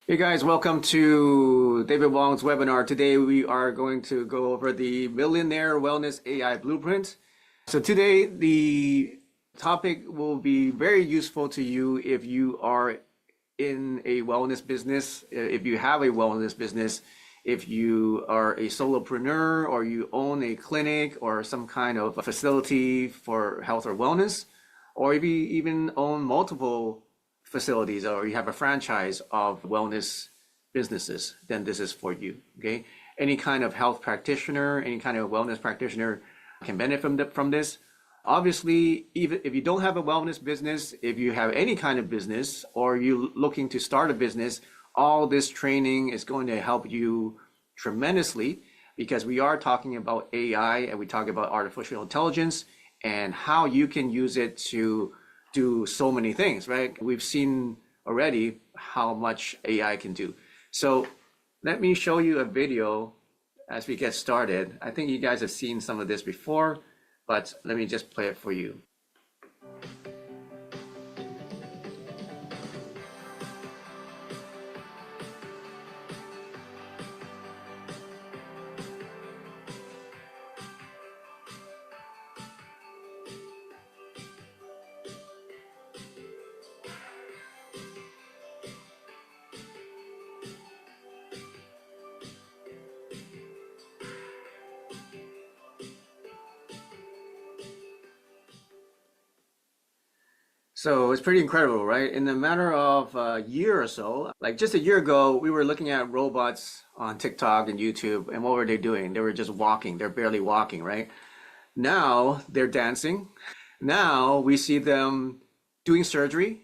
Hey guys, welcome to David Wong's webinar. Today we are going to go over the Millionaire Wellness AI Blueprint. So today the topic will be very useful to you if you are in a wellness business, if you have a wellness business, if you are a solopreneur or you own a clinic or some kind of facility for health or wellness, or if you even own multiple facilities or you have a franchise of wellness businesses, then this is for you, okay? Any kind of health practitioner, any kind of wellness practitioner can benefit from this. Obviously, even if you don't have a wellness business, if you have any kind of business or you're looking to start a business, all this training is going to help you tremendously because we are talking about AI and we talk about artificial intelligence and how you can use it to do so many things, right? We've seen already how much AI can do. So let me show you a video as we get started. I think you guys have seen some of this before, but let me just play it for you. So it's pretty incredible, right? In a matter of a year or so, like just a year ago, we were looking at robots on TikTok and YouTube, and what were they doing? They were just walking. They're barely walking, right? Now they're dancing. Now we see them doing surgery.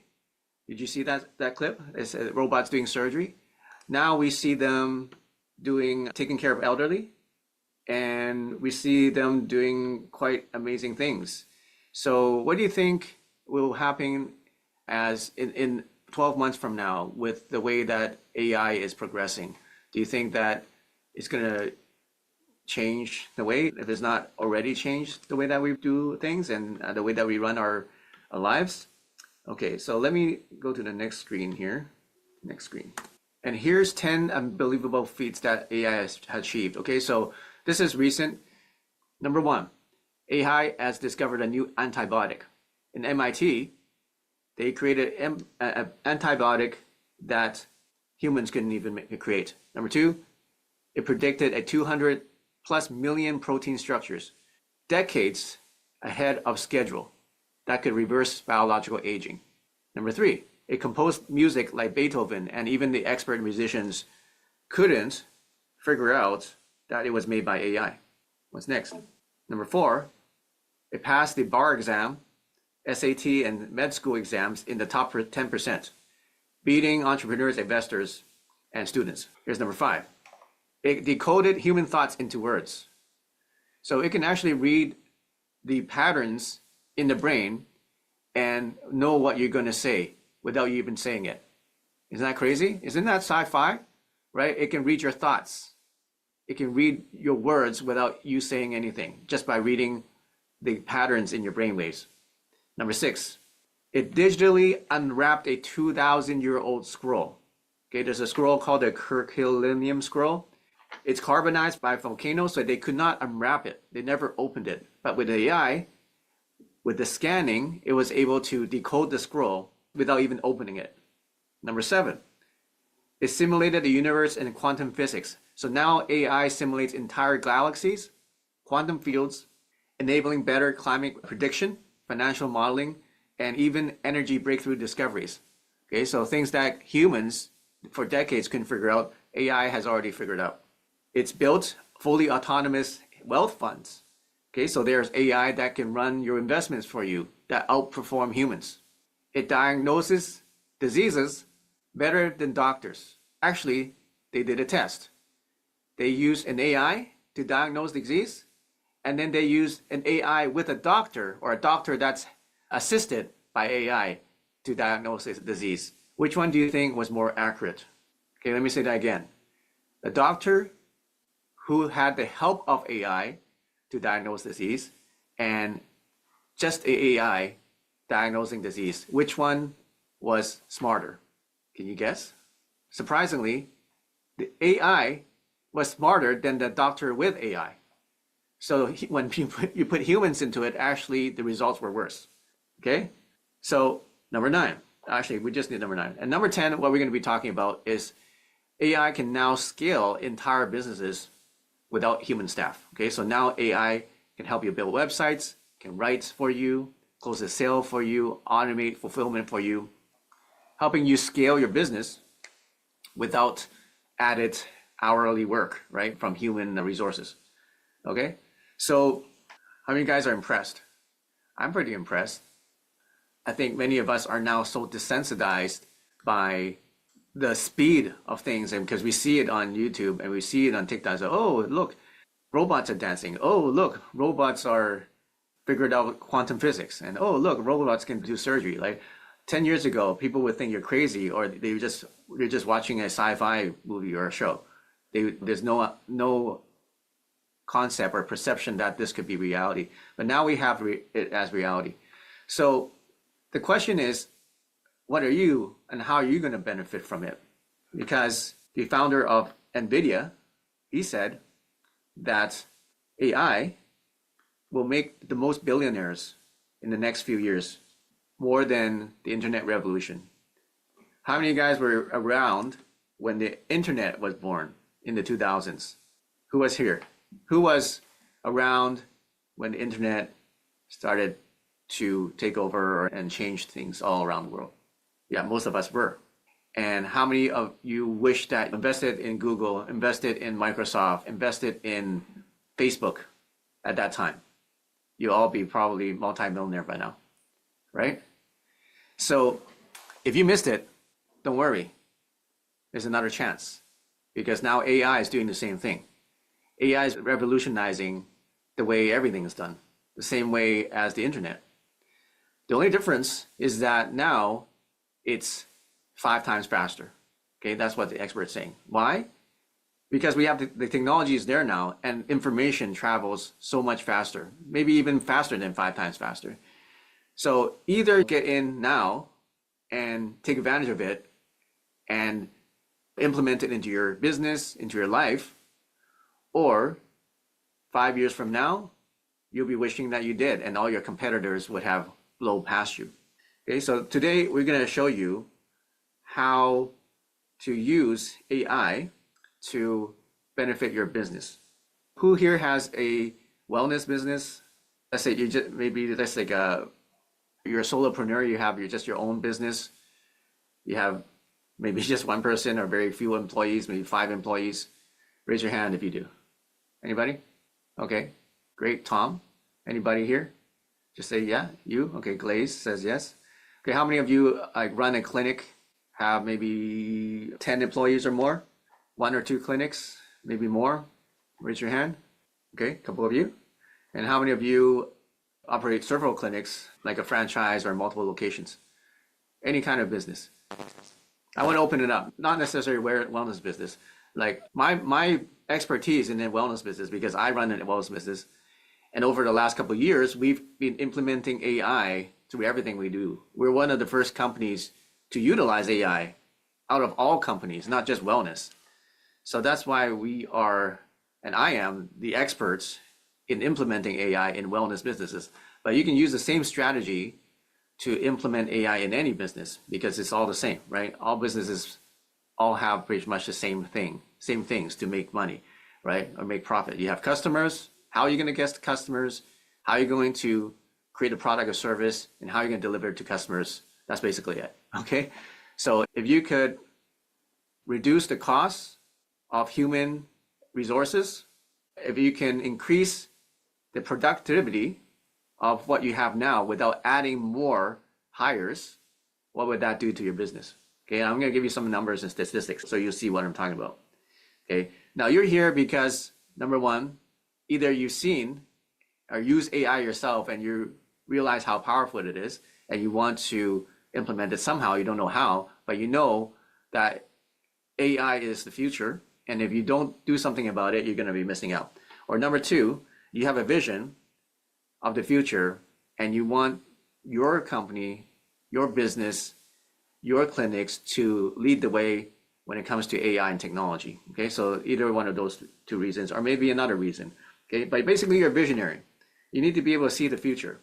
Did you see that clip? It's robots doing surgery. Now we see them taking care of elderly, and we see them doing quite amazing things. So what do you think will happen as in 12 months from now with the way that AI is progressing? Do you think that it's going to change the way, if it's not already changed the way that we do things and the way that we run our lives? Okay, so let me go to the next screen here. Next screen. And here's 10 unbelievable feats that AI has achieved. Okay, so this is recent. Number one, AI has discovered a new antibiotic. In MIT, they created an antibiotic that humans couldn't even create. Number two, it predicted a 200 plus million protein structures, decades ahead of schedule, that could reverse biological aging. Number three, it composed music like Beethoven, and even the expert musicians couldn't figure out that it was made by AI. What's next? Number four, it passed the bar exam, SAT, and med school exams in the top 10%, beating entrepreneurs, investors, and students. Here's number five. It decoded human thoughts into words. So it can actually read the patterns in the brain and know what you're going to say without you even saying it. Isn't that crazy? Isn't that sci-fi? Right? It can read your thoughts. It can read your words without you saying anything, just by reading the patterns in your brainwaves. Number six, it digitally unwrapped a 2,000-year-old scroll. Okay, there's a scroll called the Herculaneum scroll. It's carbonized by volcanoes, so they could not unwrap it. They never opened it. But with AI, with the scanning, it was able to decode the scroll without even opening it. Number seven, it simulated the universe in quantum physics. So now AI simulates entire galaxies, quantum fields, enabling better climate prediction, financial modeling, and even energy breakthrough discoveries. Okay, so things that humans for decades couldn't figure out, AI has already figured out. It's built fully autonomous wealth funds. Okay, so there's AI that can run your investments for you that outperform humans. It diagnoses diseases better than doctors. Actually, they did a test. They used an AI to diagnose the disease, and then they use an AI with a doctor or a doctor that's assisted by AI to diagnose this disease. Which one do you think was more accurate? Okay, let me say that again. The doctor who had the help of AI to diagnose disease and just AI diagnosing disease, which one was smarter? Can you guess? surprisingly, the AI was smarter than the doctor with AI. So when you put humans into it, actually the results were worse. Okay? So number 9, actually we just need number 9. And number 10, what we're going to be talking about is AI can now scale entire businesses without human staff. Okay, so now AI can help you build websites, can write for you, close the sale for you, automate fulfillment for you, helping you scale your business without added hourly work, right, from human resources. Okay, so how many guys are impressed? I'm pretty impressed. I think many of us are now so desensitized by the speed of things, and because we see it on YouTube and we see it on TikTok, so oh look, robots are dancing. Oh look, robots are figured out quantum physics, and oh look, robots can do surgery. Like 10 years ago, people would think you're crazy, or you're just watching a sci-fi movie or a show. There's no concept or perception that this could be reality. But now we have it as reality. So the question is, what are you and how are you going to benefit from it? Because the founder of NVIDIA, he said that AI will make the most billionaires in the next few years, more than the internet revolution. How many of you guys were around when the internet was born in the 2000s? Who was here? Who was around when the internet started to take over and change things all around the world? Yeah, most of us were. And how many of you wish that invested in Google, invested in Microsoft, invested in Facebook at that time? You'll all be probably multi-millionaire by now, right? So if you missed it, don't worry. There's another chance, because now AI is doing the same thing. AI is revolutionizing the way everything is done, the same way as the internet. The only difference is that now it's 5 times faster. Okay, that's what the expert's saying. Why? Because we have the technology is there now, and information travels so much faster, maybe even faster than 5 times faster. So either get in now and take advantage of it and implement it into your business, into your life, or 5 years from now, you'll be wishing that you did, and all your competitors would have blown past you. Okay, so today we're going to show you how to use AI to benefit your business. Who here has a wellness business? Let's say you just maybe that's like you're a solopreneur. You have just your own business. You have maybe just one person or very few employees, maybe 5 employees. Raise your hand if you do. Anybody? Okay, great. Tom, anybody here? Just say yeah. You? Okay. Glaze says yes. Okay. How many of you run a clinic? Have maybe 10 employees or more? 1 or 2 clinics, maybe more? Raise your hand. Okay, a couple of you. And how many of you operate several clinics, like a franchise or multiple locations? Any kind of business. I want to open it up, not necessarily wellness business. Like my expertise in the wellness business, because I run a wellness business, and over the last couple of years, we've been implementing AI through everything we do. We're one of the first companies to utilize AI out of all companies, not just wellness. So that's why we are, and I am, the experts in implementing AI in wellness businesses. But you can use the same strategy to implement AI in any business, because it's all the same, right? All businesses all have pretty much the same things to make money, right? Or make profit. You have customers. How are you going to get the customers? How are you going to create a product or service? And how are you going to deliver it to customers? That's basically it, okay? So if you could reduce the cost of human resources, if you can increase the productivity of what you have now without adding more hires, what would that do to your business? Okay, I'm going to give you some numbers and statistics so you'll see what I'm talking about. Okay, now you're here because, number one, either you've seen or use AI yourself and you realize how powerful it is and you want to implement it somehow. You don't know how, but you know that AI is the future, and if you don't do something about it, you're going to be missing out. Or number two, you have a vision of the future and you want your company, your business, your clinics to lead the way when it comes to AI and technology. Okay, so either one of those two reasons, or maybe another reason. Okay, but basically you're a visionary. You need to be able to see the future.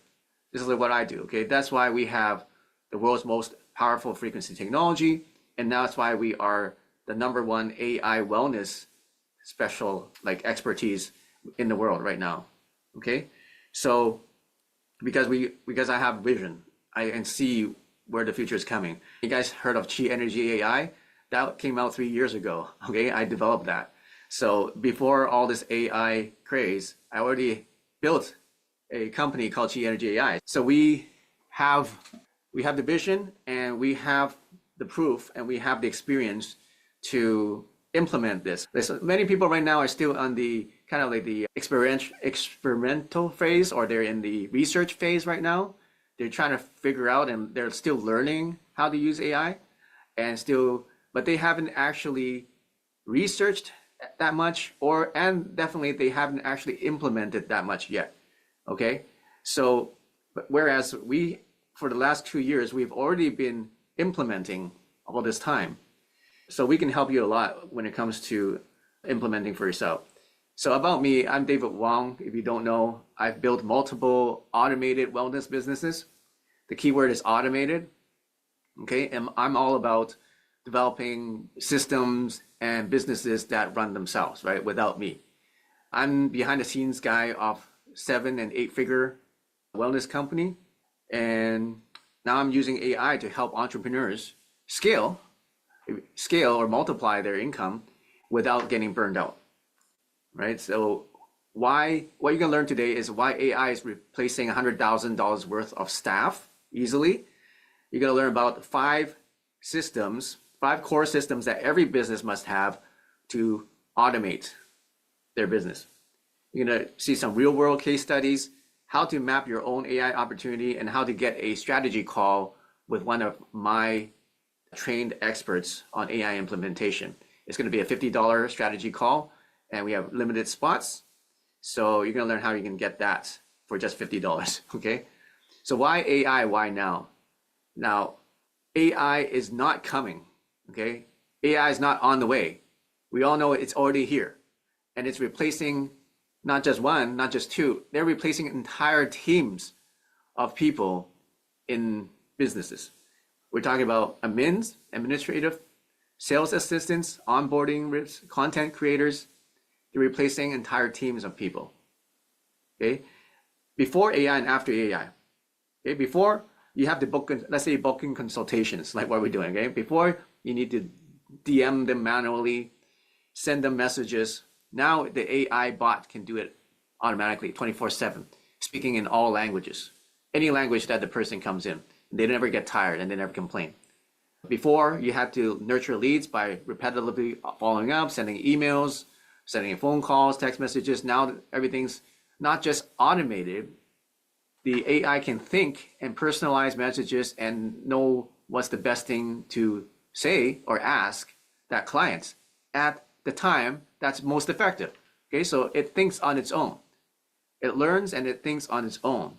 This is like what I do. Okay, that's why we have the world's most powerful frequency technology, and that's why we are the #1 AI wellness special like expertise in the world right now. Okay, so because I have vision, I can see where the future is coming. You guys heard of Chi Energy AI? That came out 3 years ago. Okay, I developed that. So before all this AI craze, I already built a company called Chi Energy AI. So we have the vision, and we have the proof, and we have the experience to implement this. Many people right now are still on the kind of like the experimental phase, or they're in the research phase right now. They're trying to figure out, and they're still learning how to use AI, but they haven't actually researched that much, and definitely they haven't actually implemented that much yet. Okay, so whereas for the last 2 years, we've already been implementing all this time. So we can help you a lot when it comes to implementing for yourself. So about me, I'm David Wong. If you don't know, I've built multiple automated wellness businesses. The keyword is automated. Okay, and I'm all about developing systems and businesses that run themselves, right, without me. I'm behind the scenes guy of 7- and 8-figure wellness company, and now I'm using AI to help entrepreneurs scale or multiply their income without getting burned out, right? So what you're gonna learn today is why AI is replacing $100,000 worth of staff easily. You're gonna learn about 5 core systems that every business must have to automate their business. You're gonna see some real world case studies, how to map your own AI opportunity, and how to get a strategy call with one of my trained experts on AI implementation. It's going to be a $50 strategy call, and we have limited spots. So you're going to learn how you can get that for just $50. Okay. So why AI? Why now? Now, AI is not coming. Okay. AI is not on the way. We all know it's already here, and it's replacing not just one, not just two. They're replacing entire teams of people in businesses. We're talking about admins, administrative, sales assistants, onboarding, content creators. They're replacing entire teams of people. Okay, before AI and after AI. Okay, before you have to book, let's say booking consultations, like what we're doing. Okay, before you need to DM them manually, send them messages. Now the AI bot can do it automatically, 24/7, speaking in all languages, any language that the person comes in. They never get tired, and they never complain. Before, you had to nurture leads by repetitively following up, sending emails, sending phone calls, text messages. Now everything's not just automated. The AI can think and personalize messages and know what's the best thing to say or ask that client at the time that's most effective. Okay, so it thinks on its own. It learns and it thinks on its own.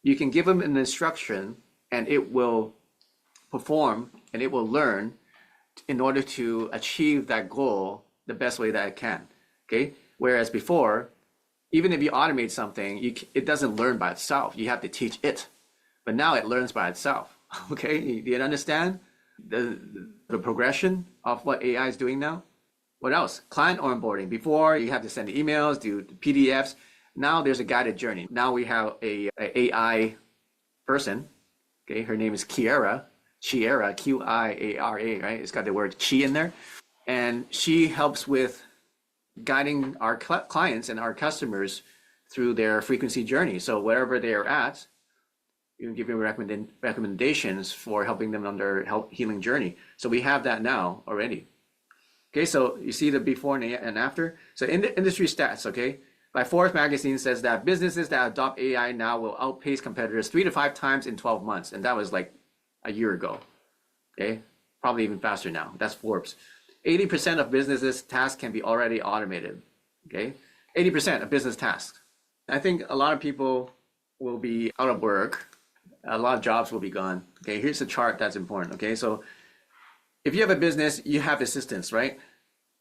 You can give them an instruction, and it will perform and it will learn in order to achieve that goal the best way that it can. Okay, whereas before, even if you automate something, it doesn't learn by itself. You have to teach it, but now it learns by itself. Okay, do you understand the progression of what AI is doing now? What else? Client onboarding. Before, you have to send emails, do PDFs. Now there's a guided journey. Now we have a AI person. Okay, her name is Chiara, Qiara, right? It's got the word chi in there. And she helps with guiding our clients and our customers through their frequency journey. So wherever they are at, you can give them recommendations for helping them on their health healing journey. So we have that now already. Okay, so you see the before and after. So in the industry stats, okay, by Forbes magazine says that businesses that adopt AI now will outpace competitors 3 to 5 times in 12 months. And that was like a year ago. Okay, probably even faster now. That's Forbes. 80% of businesses' tasks can be already automated. Okay, 80% of business tasks. I think a lot of people will be out of work. A lot of jobs will be gone. Okay, here's a chart that's important. Okay, so if you have a business, you have assistants, right?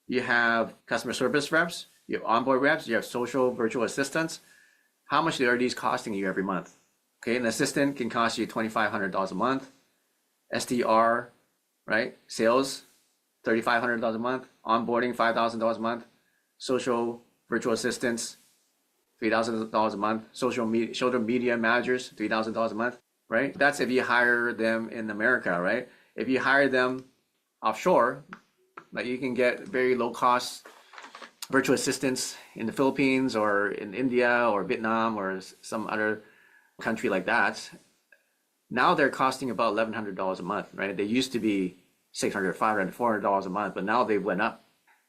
You have customer service reps, you have onboard reps, you have social virtual assistants. How much are these costing you every month? Okay, an assistant can cost you $2,500 a month. SDR, right? Sales, $3,500 a month. Onboarding, $5,000 a month. Social virtual assistants, $3,000 a month. Social media managers, $3,000 a month, right? That's if you hire them in America, right? If you hire them offshore, like you can get very low cost virtual assistants in the Philippines or in India or Vietnam or some other country like that. Now they're costing about $1,100 a month, right? They used to be $600, $500, $400 a month, but now they went up.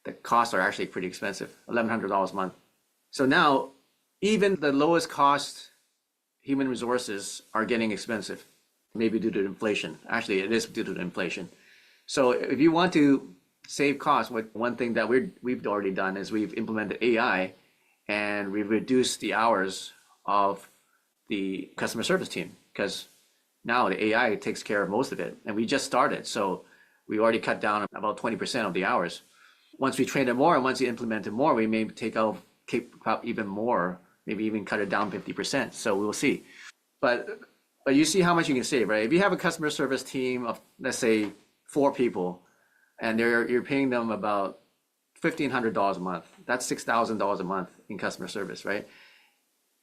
The costs are actually pretty expensive, $1,100 a month. So now even the lowest cost human resources are getting expensive, maybe due to inflation. Actually, it is due to inflation. So if you want to save costs, one thing that we've already done is we've implemented AI and we've reduced the hours of the customer service team because now the AI takes care of most of it. And we just started. So we already cut down about 20% of the hours. Once we train it more and once we implement it more, we may take out even more, maybe even cut it down 50%. So we'll see. But you see how much you can save, right? If you have a customer service team of, let's say, 4 people, and you're paying them about $1,500 a month, that's $6,000 a month in customer service, right?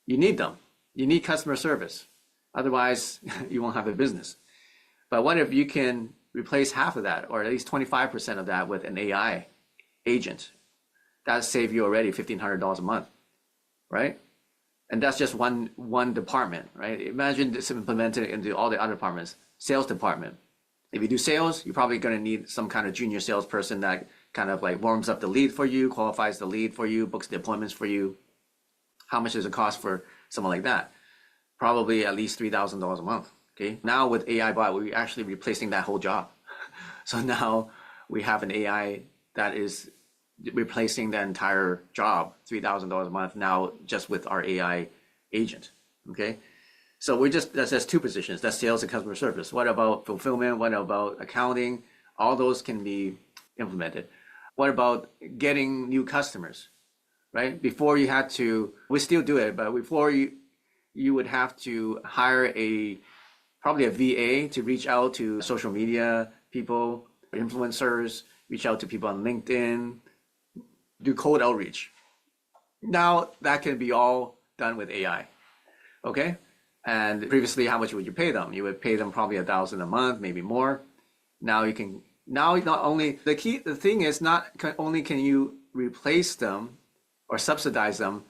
You need them. You need customer service. Otherwise, you won't have a business. But what if you can replace half of that, or at least 25% of that with an AI agent? That'll save you already $1,500 a month, right? And that's just one department, right? Imagine this implemented into all the other departments. Sales department. If you do sales, you're probably going to need some kind of junior salesperson that kind of like warms up the lead for you, qualifies the lead for you, books the appointments for you. How much does it cost for someone like that? Probably at least $3,000 a month. Okay. Now with AI bot, we're actually replacing that whole job. So now we have an AI that is replacing the entire job, $3,000 a month now just with our AI agent. Okay. So that's 2 positions. That's sales and customer service. What about fulfillment? What about accounting? All those can be implemented. What about getting new customers, right? Before you had to, we still do it, but before you would have to hire probably a VA to reach out to social media people, influencers, reach out to people on LinkedIn, do cold outreach. Now that can be all done with AI, okay? And previously, how much would you pay them? You would pay them probably $1,000 a month, maybe more. Now not only, the thing is not only can you replace them or subsidize them,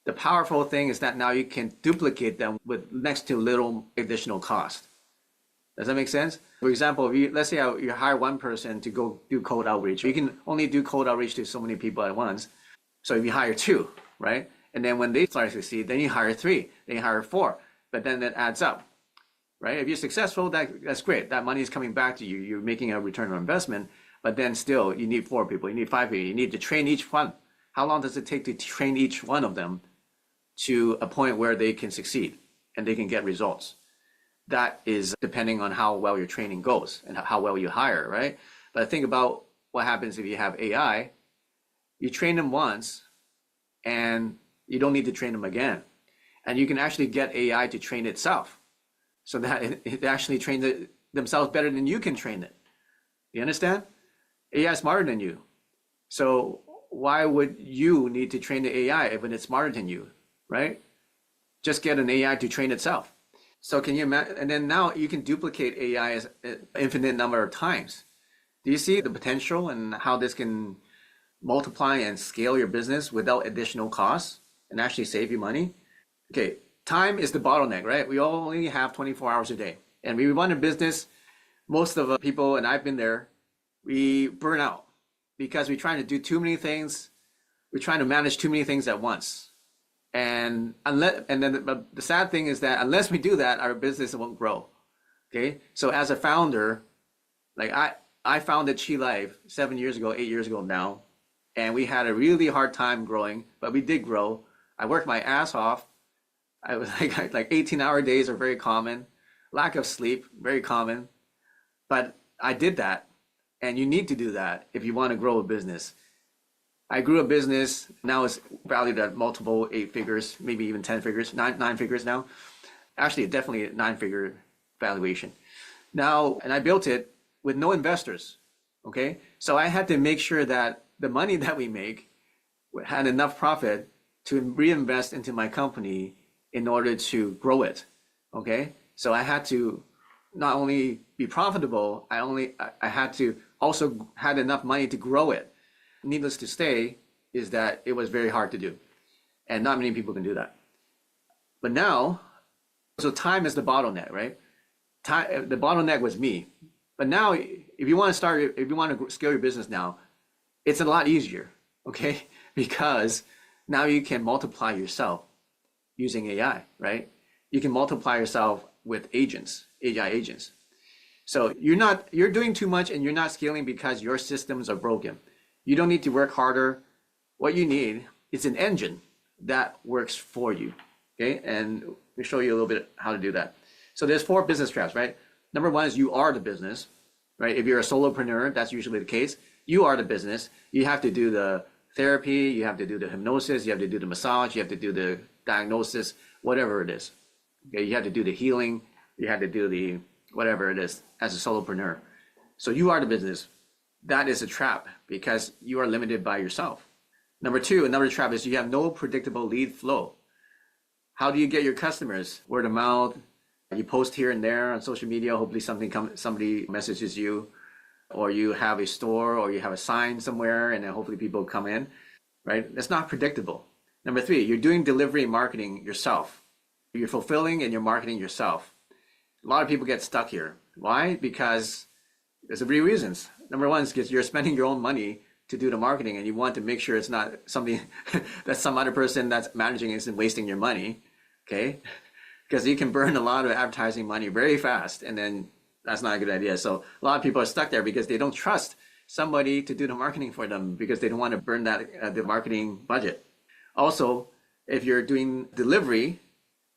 the powerful thing is that now you can duplicate them with next to little additional cost. Does that make sense? For example, let's say you hire one person to go do cold outreach. You can only do cold outreach to so many people at once. So if you hire 2, right? And then when they start to succeed, then you hire 3, then you hire 4. But then that adds up, right? If you're successful, that's great. That money is coming back to you. You're making a return on investment, but then still you need 4 people, you need 5 people, you need to train each one. How long does it take to train each one of them to a point where they can succeed and they can get results? That is depending on how well your training goes and how well you hire, right? But think about what happens if you have AI. You train them once and you don't need to train them again. And you can actually get AI to train itself so that it actually trains themselves better than you can train it. You understand? AI is smarter than you. So why would you need to train the AI when it's smarter than you, right? Just get an AI to train itself. So can you imagine? And then now you can duplicate AI as an infinite number of times. Do you see the potential and how this can multiply and scale your business without additional costs and actually save you money? Okay, time is the bottleneck, right? We only have 24 hours a day. And we run a business, most of the people, and I've been there, we burn out because we're trying to do too many things. We're trying to manage too many things at once. And then the sad thing is that unless we do that, our business won't grow. Okay, so as a founder, like I founded Chi Life 7 years ago, 8 years ago now, and we had a really hard time growing, but we did grow. I worked my ass off. I was like 18-hour days are very common. Lack of sleep, very common. But I did that. And you need to do that if you want to grow a business. I grew a business, now it's valued at multiple 8 figures, maybe even 10 figures, nine figures now. Actually, definitely a 9 figure valuation. Now, and I built it with no investors, okay? So I had to make sure that the money that we make had enough profit to reinvest into my company in order to grow it, okay? So I had to not only be profitable, I had to also had enough money to grow it. Needless to say is that it was very hard to do, and not many people can do that. But now, so time is the bottleneck, right? Time, the bottleneck was me. But now, if you want to scale your business now, it's a lot easier, okay? Because now you can multiply yourself using AI, right? You can multiply yourself with agents, AI agents. So you're doing too much and you're not scaling because your systems are broken. You don't need to work harder. What you need is an engine that works for you, okay? And we'll show you a little bit how to do that. So there's 4 business traps, right? Number 1 is you are the business, right? If you're a solopreneur, that's usually the case. You are the business. You have to do the therapy, you have to do the hypnosis, you have to do the massage, you have to do the diagnosis, whatever it is. Okay, you have to do the healing, you have to do the whatever it is as a solopreneur. So you are the business. That is a trap because you are limited by yourself. Number 2, another trap is you have no predictable lead flow. How do you get your customers? Word of mouth. You post here and there on social media. Hopefully somebody messages you, or you have a store, or you have a sign somewhere, and then hopefully people come in, right? That's not predictable. Number 3, you're doing delivery marketing yourself. You're fulfilling and you're marketing yourself. A lot of people get stuck here. Why? Because there's a few reasons. Number 1 is because you're spending your own money to do the marketing, and you want to make sure it's not something that some other person that's managing isn't wasting your money, okay? Because you can burn a lot of advertising money very fast, and then that's not a good idea. So a lot of people are stuck there because they don't trust somebody to do the marketing for them because they don't want to burn that the marketing budget. Also, if you're doing delivery,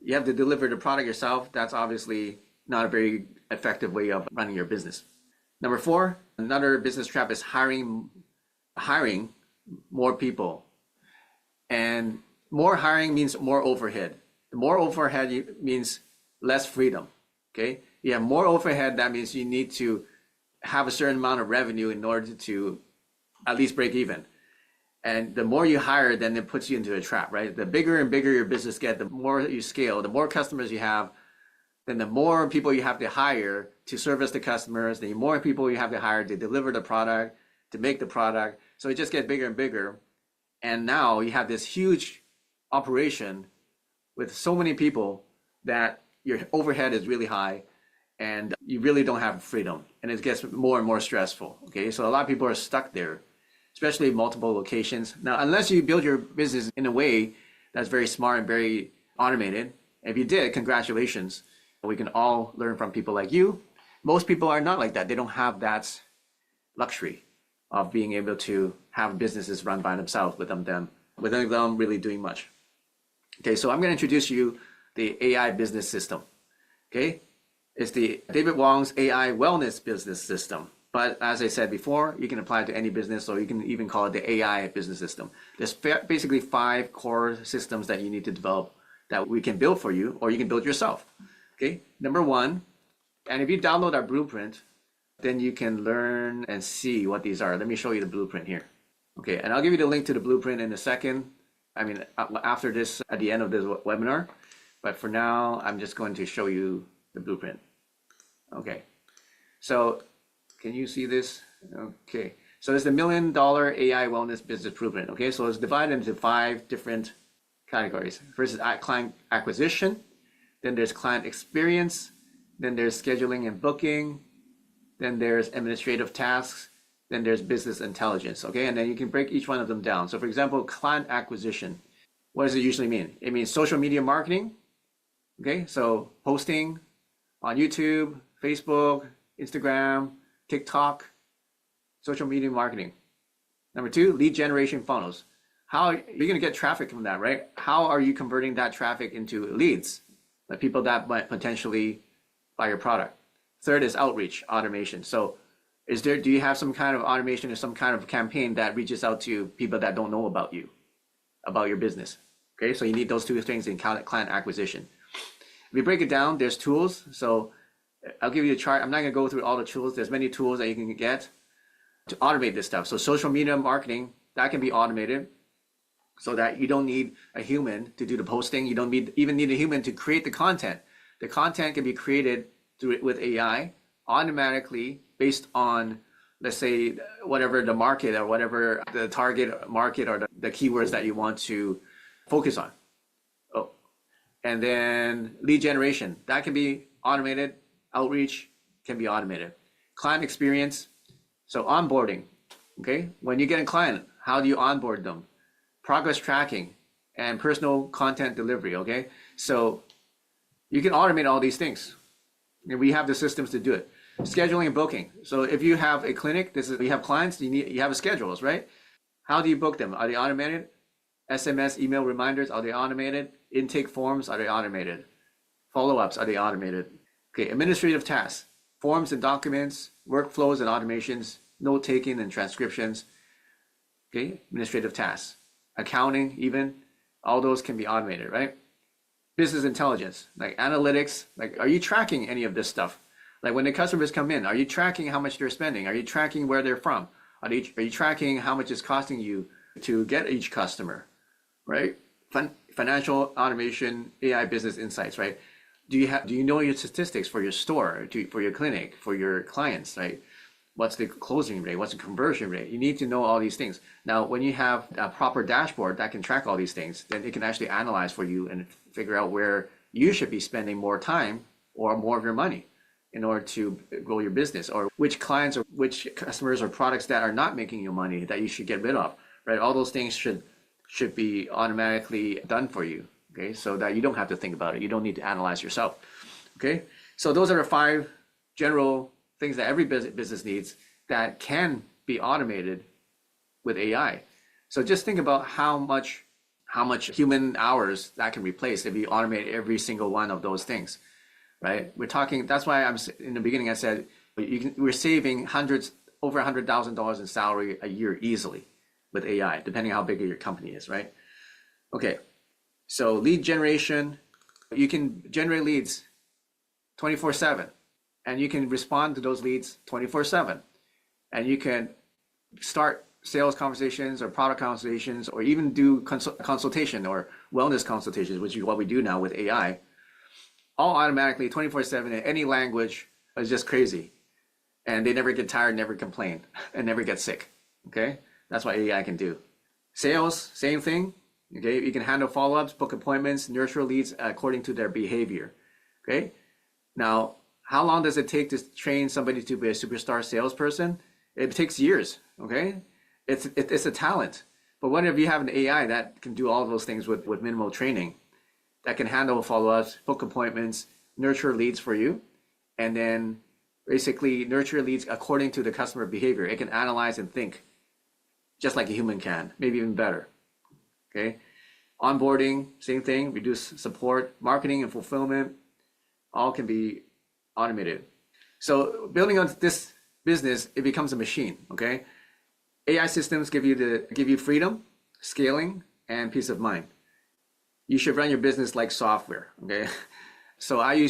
you have to deliver the product yourself. That's obviously not a very effective way of running your business. Number 4, another business trap is hiring more people. And more hiring means more overhead. The more overhead means less freedom, okay? You have more overhead, that means you need to have a certain amount of revenue in order to at least break even. And the more you hire, then it puts you into a trap, right? The bigger and bigger your business gets, the more you scale, the more customers you have, then the more people you have to hire to service the customers, the more people you have to hire to deliver the product, to make the product. So it just gets bigger and bigger. And now you have this huge operation with so many people that your overhead is really high and you really don't have freedom. And it gets more and more stressful, okay? So a lot of people are stuck there, especially multiple locations. Now, unless you build your business in a way that's very smart and very automated, if you did, congratulations. We can all learn from people like you. Most people are not like that. They don't have that luxury of being able to have businesses run by themselves without them really doing much. Okay, so I'm going to introduce you the AI business system. Okay, it's the David Wong's AI wellness business system. But as I said before, you can apply it to any business, or you can even call it the AI business system. There's basically 5 core systems that you need to develop that we can build for you, or you can build yourself. Okay, number 1, and if you download our blueprint, then you can learn and see what these are. Let me show you the blueprint here. Okay, and I'll give you the link to the blueprint in a second. I mean, after this, at the end of this webinar. But for now, I'm just going to show you the blueprint. Okay, so can you see this? Okay, so it's the $1 million AI wellness business blueprint. Okay, so it's divided into 5 different categories. First is client acquisition, then there's client experience, then there's scheduling and booking, then there's administrative tasks, then there's business intelligence, okay? And then you can break each one of them down. So for example, client acquisition, what does it usually mean? It means social media marketing, okay? So posting on YouTube, Facebook, Instagram, TikTok, social media marketing. Number 2, lead generation funnels. How are you gonna get traffic from that, right? How are you converting that traffic into leads, like people that might potentially buy your product? Third is outreach automation. So Do you have some kind of automation or some kind of campaign that reaches out to people that don't know about you, about your business? Okay, so you need those two things in client acquisition. If we break it down, there's tools. So I'll give you a chart. I'm not gonna go through all the tools. There's many tools that you can get to automate this stuff. So social media marketing, that can be automated so that you don't need a human to do the posting. You don't even need a human to create the content. The content can be created with AI automatically based on, let's say, whatever the market or whatever the target market or the keywords that you want to focus on. Oh, and then lead generation, that can be automated. Outreach can be automated. Client experience, so onboarding, okay? When you get a client, how do you onboard them? Progress tracking and personal content delivery, okay? So you can automate all these things. And we have the systems to do it. Scheduling and booking. So if you have a clinic, you have clients, you have schedules, right? How do you book them? Are they automated? SMS, email reminders, are they automated? Intake forms, are they automated? Follow-ups, are they automated? Okay, administrative tasks, forms and documents, workflows and automations, note-taking and transcriptions. Okay, administrative tasks, accounting even, all those can be automated, right? Business intelligence, like analytics, like are you tracking any of this stuff? Like when the customers come in, are you tracking how much they're spending? Are you tracking where they're from? Are you tracking how much it's costing you to get each customer, right? Financial automation, AI business insights, right? Do you know your statistics for your store, for your clinic, for your clients, right? What's the closing rate? What's the conversion rate? You need to know all these things. Now, when you have a proper dashboard that can track all these things, then it can actually analyze for you and figure out where you should be spending more time or more of your money in order to grow your business, or which clients or which customers or products that are not making you money that you should get rid of, right? All those things should be automatically done for you, okay? So that you don't have to think about it. You don't need to analyze yourself, okay? So those are the 5 general things that every business needs that can be automated with AI. So just think about how much human hours that can replace if you automate every single one of those things, right? We're talking, that's why in the beginning I said, we're saving over $100,000 in salary a year easily with AI, depending on how big your company is, right? Okay, so lead generation, you can generate leads 24/7. And you can respond to those leads 24/7. And you can start sales conversations or product conversations, or even do consultation or wellness consultations, which is what we do now with AI, all automatically 24/7 in any language. Is just crazy. And they never get tired, never complain, and never get sick, okay? That's what AI can do. Sales, same thing, okay? You can handle follow-ups, book appointments, nurture leads according to their behavior, okay? Now, how long does it take to train somebody to be a superstar salesperson? It takes years, okay? It's a talent. But what if you have an AI that can do all of those things with minimal training, that can handle follow-ups, book appointments, nurture leads for you, and then basically nurture leads according to the customer behavior. It can analyze and think just like a human can, maybe even better, okay? Onboarding, same thing, reduce support, marketing and fulfillment, all can be automated. So building on this business, it becomes a machine, okay? AI systems give you freedom, scaling, and peace of mind. You should run your business like software, okay? So I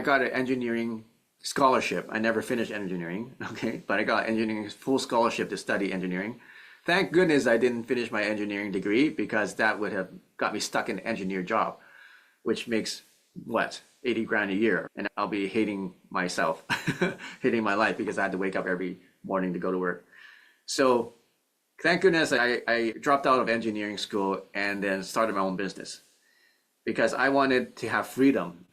got an engineering scholarship. I never finished engineering, okay? But I got engineering full scholarship to study engineering. Thank goodness I didn't finish my engineering degree, because that would have got me stuck in an engineer job, which makes what? 80 grand a year. And I'll be hating myself, hating my life, because I had to wake up every morning to go to work. So thank goodness I dropped out of engineering school and then started my own business, because I wanted to have freedom.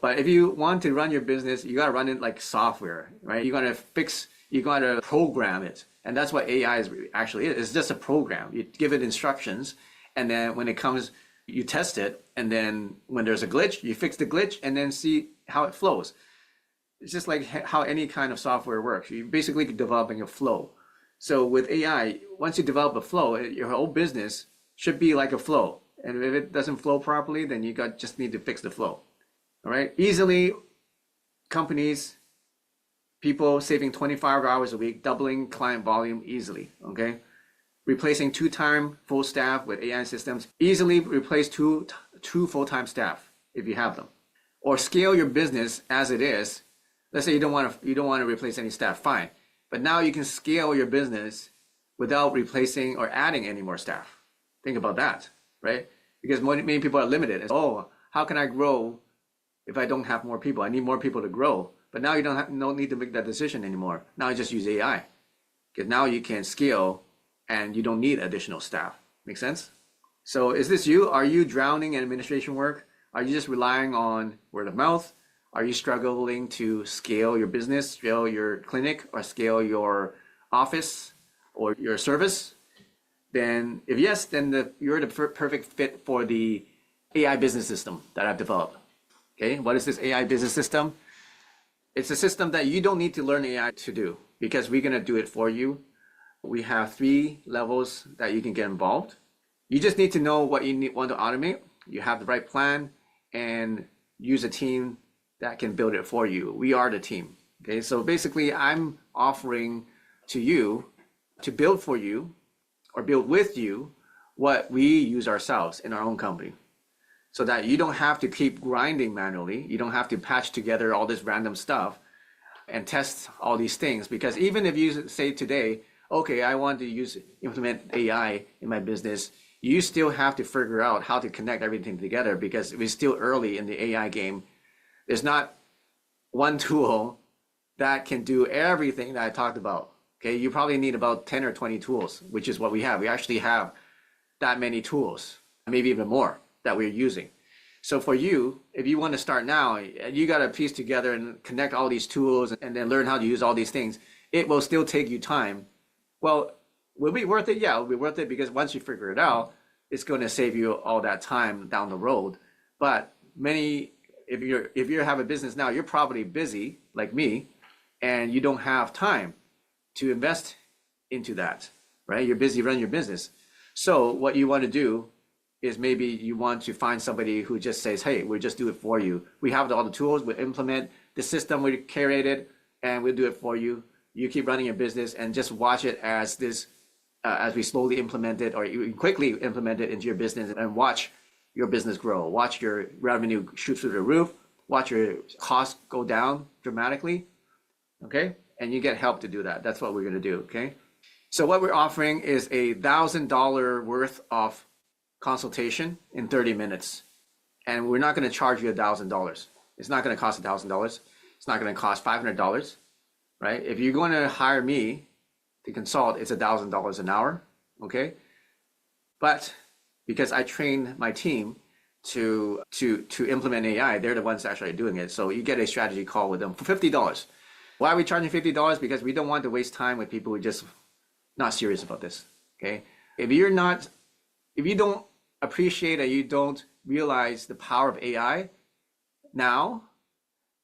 But if you want to run your business, you got to run it like software, right? You got to program it. And that's what AI actually is. It's just a program. You give it instructions, and then when it comes, you test it, and then when there's a glitch, you fix the glitch and then see how it flows. It's just like how any kind of software works. You're basically developing a flow. So with AI, once you develop a flow, your whole business should be like a flow. And if it doesn't flow properly, then you just need to fix the flow. All right. Easily, companies People saving 25 hours a week, doubling client volume easily, okay? Replacing two-time full staff with AI systems, easily replace two full-time staff if you have them. Or scale your business as it is. Let's say you don't want to replace any staff, fine. But now you can scale your business without replacing or adding any more staff. Think about that, right? Because many people are limited. Oh, how can I grow if I don't have more people? I need more people to grow. But now you don't need to make that decision anymore. Now you just use AI. Because now you can scale and you don't need additional staff. Make sense? So is this you? Are you drowning in administration work? Are you just relying on word of mouth? Are you struggling to scale your business, scale your clinic, or scale your office or your service? Then if yes, then you're the perfect fit for the AI business system that I've developed. Okay, what is this AI business system? It's a system that you don't need to learn AI to do because we're going to do it for you. We have 3 levels that you can get involved. You just need to know what you want to automate. You have the right plan and use a team that can build it for you. We are the team. Okay, so basically I'm offering to you to build for you or build with you what we use ourselves in our own company, so that you don't have to keep grinding manually. You don't have to patch together all this random stuff and test all these things. Because even if you say today, okay, I want to implement AI in my business, you still have to figure out how to connect everything together because we're still early in the AI game. There's not one tool that can do everything that I talked about. Okay, you probably need about 10 or 20 tools, which is what we have. We actually have that many tools, maybe even more, that we're using. So for you, if you want to start now, you got to piece together and connect all these tools and then learn how to use all these things. It will still take you time. Well, will it be worth it? Yeah, it'll be worth it because once you figure it out, it's going to save you all that time down the road. But if you have a business now, you're probably busy like me, and you don't have time to invest into that, right? You're busy running your business. So what you want to do is maybe you want to find somebody who just says, hey, we'll just do it for you. We have all the tools, we'll implement the system, we created, and we'll do it for you. You keep running your business and just watch it as we slowly implement it or you quickly implement it into your business and watch your business grow. Watch your revenue shoot through the roof. Watch your costs go down dramatically, okay? And you get help to do that. That's what we're gonna do, okay? So what we're offering is $1,000 worth of consultation in 30 minutes. And we're not going to charge you $1,000. It's not going to cost $1,000. It's not going to cost $500, right? If you're going to hire me to consult, it's $1,000 an hour, okay? But because I train my team to implement AI, they're the ones actually doing it. So you get a strategy call with them for $50. Why are we charging $50? Because we don't want to waste time with people who are just not serious about this, okay? If you don't appreciate and you don't realize the power of AI now,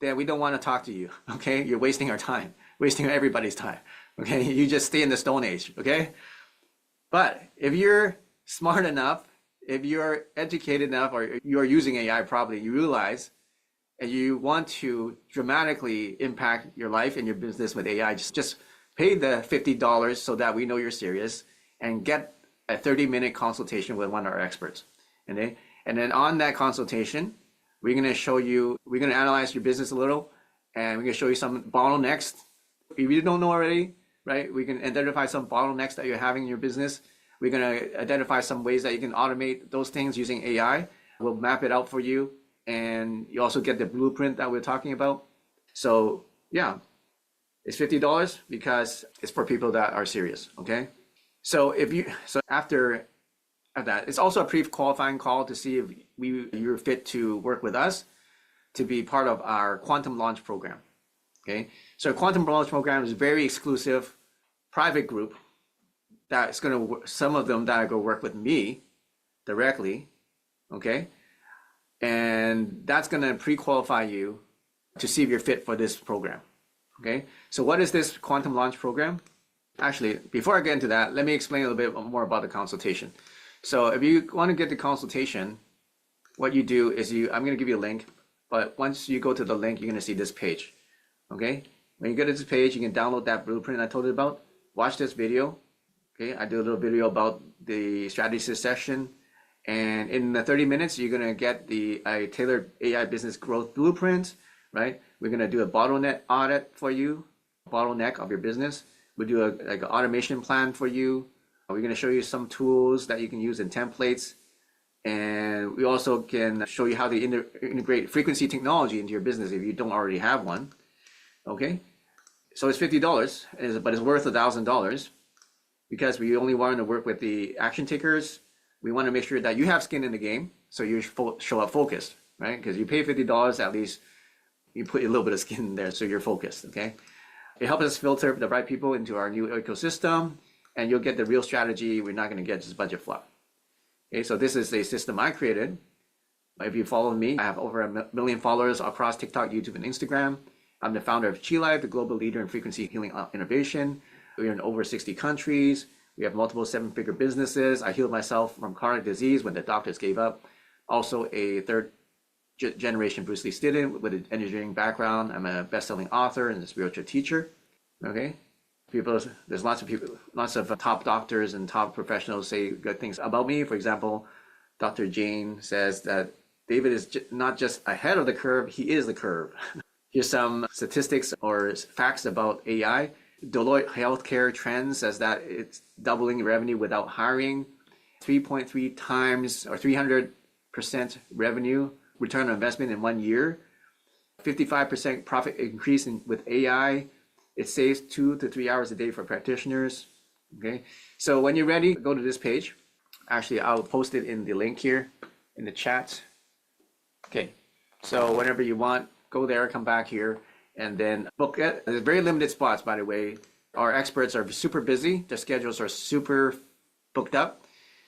then we don't want to talk to you, okay? You're wasting our time, wasting everybody's time, okay? You just stay in the Stone Age, okay? But if you're smart enough, if you're educated enough, or you're using AI properly, you realize, and you want to dramatically impact your life and your business with AI, just pay the $50 so that we know you're serious and get a 30-minute consultation with one of our experts. And then on that consultation, we're going to analyze your business a little, and we're going to show you some bottlenecks. If you don't know already, right, we can identify some bottlenecks that you're having in your business. We're going to identify some ways that you can automate those things using AI. We'll map it out for you, and you also get the blueprint that we're talking about. So yeah, it's $50 because it's for people that are serious, okay? So after that, it's also a pre-qualifying call to see if you're fit to work with us to be part of our Quantum Launch program, okay? So Quantum Launch program is a very exclusive private group that's some of them that are going to work with me directly, okay? And that's going to pre-qualify you to see if you're fit for this program, okay? So what is this Quantum Launch program? Actually, before I get into that, let me explain a little bit more about the consultation. So if you want to get the consultation, what you do is I'm going to give you a link, but once you go to the link, you're going to see this page, okay? When you go to this page, you can download that blueprint I told you about. Watch this video. Okay, I do a little video about the strategy session. And in the 30 minutes, you're going to get a tailored AI business growth blueprint, right? We're going to do a bottleneck audit for you, bottleneck of your business. We'll do like an automation plan for you. We're going to show you some tools that you can use in templates. And we also can show you how to integrate frequency technology into your business if you don't already have one. Okay, so it's $50, but it's worth $1,000 because we only want to work with the action takers. We want to make sure that you have skin in the game, so you show up focused, right? Because you pay $50, at least you put a little bit of skin in there, so you're focused, okay? It helps us filter the right people into our new ecosystem, and you'll get the real strategy. We're not going to get just budget fluff. Okay, so this is a system I created. If you follow me, I have over 1 million followers across TikTok, YouTube, and Instagram. I'm the founder of Chi Life, the global leader in frequency healing innovation. We're in over 60 countries. We have multiple 7-figure businesses. I healed myself from chronic disease when the doctors gave up. Also a third generation Bruce Lee student with an engineering background. I'm a best-selling author and a spiritual teacher. Okay, there's lots of top doctors and top professionals say good things about me. For example, Dr. Jane says that David is not just ahead of the curve, he is the curve. Here's some statistics or facts about AI. Deloitte Healthcare Trends says that it's doubling revenue without hiring, 3.3 times or 300% revenue return on investment in 1 year, 55% profit increase with AI. It saves 2 to 3 hours a day for practitioners. Okay, so when you're ready, go to this page. Actually, I'll post it in the link here in the chat. Okay, so whenever you want, go there, come back here, and then book it. There's very limited spots, by the way. Our experts are super busy. Their schedules are super booked up.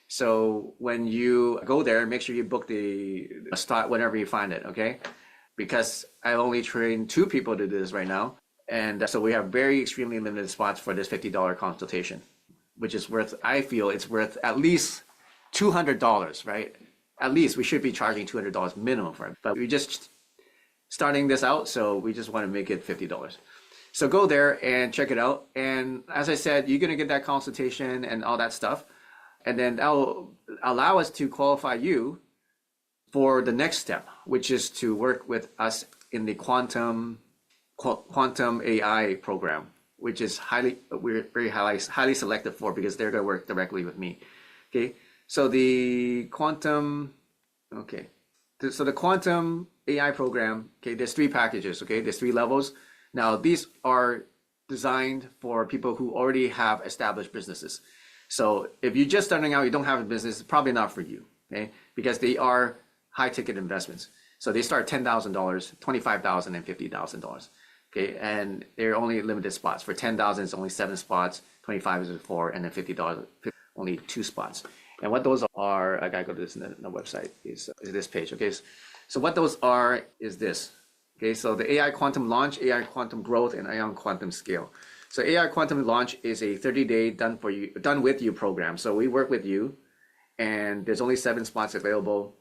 So when you go there, make sure you book the slot whenever you find it, okay? Because I only trained 2 people to do this right now. And so we have very extremely limited spots for this $50 consultation, which is worth, I feel it's worth at least $200, right? At least we should be charging $200 minimum for it. But we just starting this out, so we just want to make it $50. So go there and check it out. And as I said, you're going to get that consultation and all that stuff. And then that'll allow us to qualify you for the next step, which is to work with us in the quantum AI program, which is we're very highly selected for because they're going to work directly with me. Okay, so the quantum AI program, okay, there's 3 packages, okay, there's 3 levels. Now these are designed for people who already have established businesses. So if you're just starting out, you don't have a business, it's probably not for you, okay, because they are high ticket investments. So they start $10,000, $25,000, and $50,000. Okay, and they're only limited spots. For $10,000, it's only 7 spots, 25 is 4, and then $50, only 2 spots. And what those are, I gotta go to this in the website, is this page, okay? So what those are is this, okay? So the AI Quantum Launch, AI Quantum Growth, and AI Quantum Scale. So AI Quantum Launch is a 30-day done with you program. So we work with you, and there's only 7 spots available.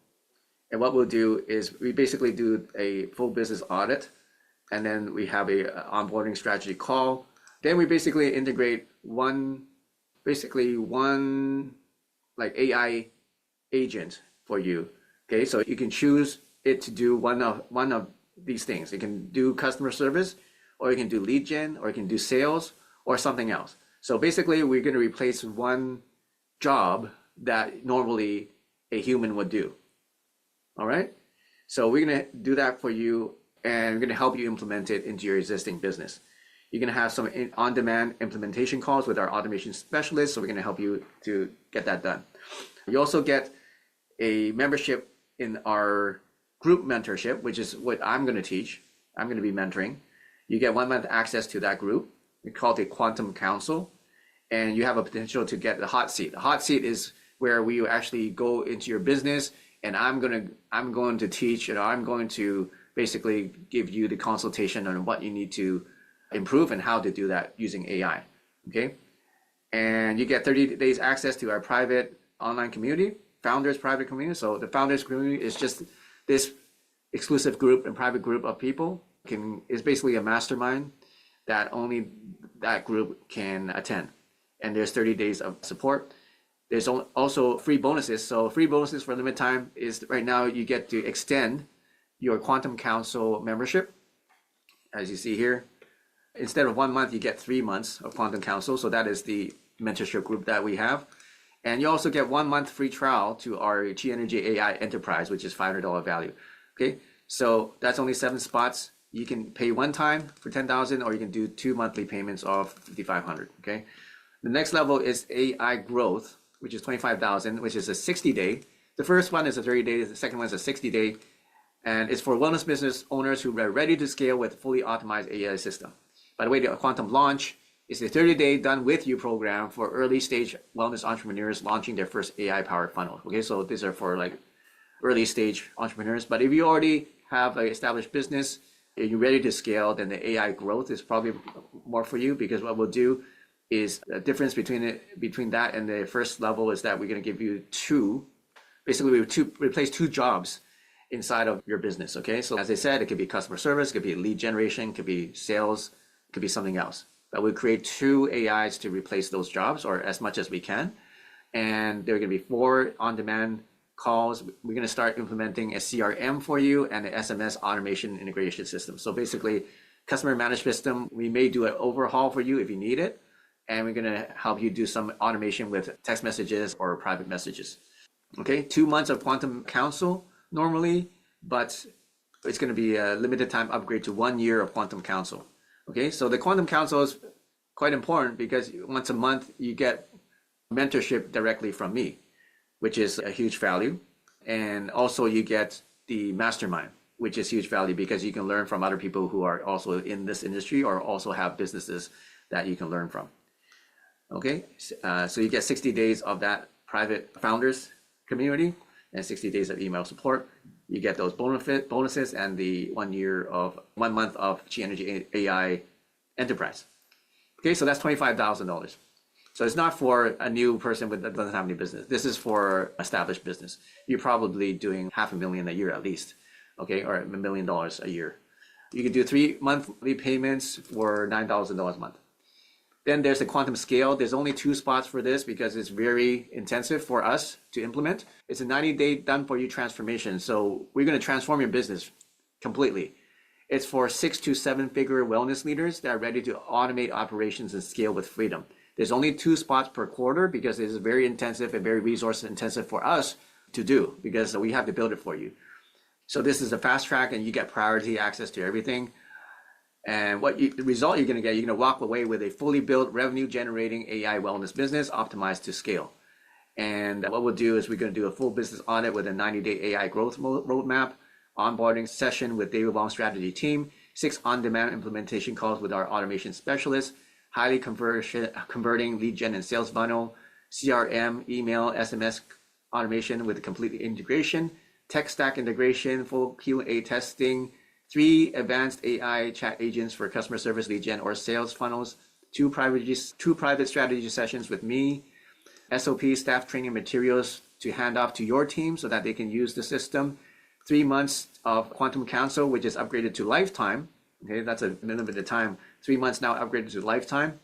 And what we'll do is we basically do a full business audit, and then we have a onboarding strategy call. Then we basically integrate one like AI agent for you. Okay, so you can choose it to do one of these things. It can do customer service, or you can do lead gen, or you can do sales, or something else. So basically, we're going to replace one job that normally a human would do. All right, so we're going to do that for you, and we're going to help you implement it into your existing business. You're going to have some on-demand implementation calls with our automation specialists, so we're going to help you to get that done. You also get a membership in our group mentorship, which is what I'm going to teach. I'm going to be mentoring. You get 1 month access to that group. We call it a Quantum Council, and you have a potential to get the hot seat. The hot seat is where we actually go into your business, and I'm going to teach, and I'm going to basically give you the consultation on what you need to improve and how to do that using AI, okay? And you get 30 days access to our private online community, founders private community. So the founders community is just this exclusive group and private group of people. Is basically a mastermind that only that group can attend. And there's 30 days of support. There's also free bonuses. So free bonuses for limited time is right now you get to extend your Quantum Council membership. As you see here, instead of 1 month, you get 3 months of Quantum Council. So that is the mentorship group that we have. And you also get 1 month free trial to our Chi Energy AI Enterprise, which is $500 value. Okay, so that's only 7 spots. You can pay one time for 10,000, or you can do 2 monthly payments of 5,500. Okay, the next level is AI Growth, which is 25,000, which is a 60-day. The first one is a 30-day. The second one is a 60-day, and it's for wellness business owners who are ready to scale with fully optimized AI system. By the way, the Quantum Launch is a 30-day done with you program for early stage wellness entrepreneurs launching their first AI powered funnel. Okay, so these are for like early stage entrepreneurs. But if you already have an established business and you're ready to scale, then the AI Growth is probably more for you, because what we'll do is the difference between that and the first level is that we're going to give you we replace 2 jobs inside of your business. Okay, so as I said, it could be customer service, it could be lead generation, it could be sales, it could be something else. But we create 2 AIs to replace those jobs, or as much as we can. And there are going to be 4 on-demand calls. We're going to start implementing a CRM for you and an SMS automation integration system. So basically, customer management system, we may do an overhaul for you if you need it. And we're going to help you do some automation with text messages or private messages. Okay, 2 months of Quantum Council normally, but it's going to be a limited time upgrade to 1 year of Quantum Council. Okay, so the Quantum Council is quite important because once a month you get mentorship directly from me, which is a huge value. And also you get the mastermind, which is huge value because you can learn from other people who are also in this industry or also have businesses that you can learn from. Okay, so you get 60 days of that private founders community and 60 days of email support. You get those bonuses and the 1 month of Chi Energy AI Enterprise. Okay, so that's $25,000. So it's not for a new person that doesn't have any business. This is for established business. You're probably doing $500,000 a year at least, okay, or $1 million a year. You can do 3 monthly payments for $9,000 a month. Then there's the Quantum Scale. There's only 2 spots for this because it's very intensive for us to implement. It's a 90-day done-for-you transformation. So we're going to transform your business completely. It's for 6 to 7-figure wellness leaders that are ready to automate operations and scale with freedom. There's only 2 spots per quarter because it is very intensive and very resource intensive for us to do because we have to build it for you. So this is a fast track and you get priority access to everything. And the result you're going to get, you're going to walk away with a fully built revenue generating AI wellness business optimized to scale. And what we'll do is we're going to do a full business audit with a 90-day AI growth roadmap, onboarding session with David Wong strategy team, 6 on-demand implementation calls with our automation specialists, highly converting lead gen and sales funnel, CRM, email, SMS automation with a complete integration, tech stack integration, full Q&A testing, 3 advanced AI chat agents for customer service, lead gen, or sales funnels, 2 private strategy sessions with me, SOP staff training materials to hand off to your team so that they can use the system, 3 months of Quantum Council, which is upgraded to lifetime. Okay, that's a limited time. 3 months now upgraded to lifetime.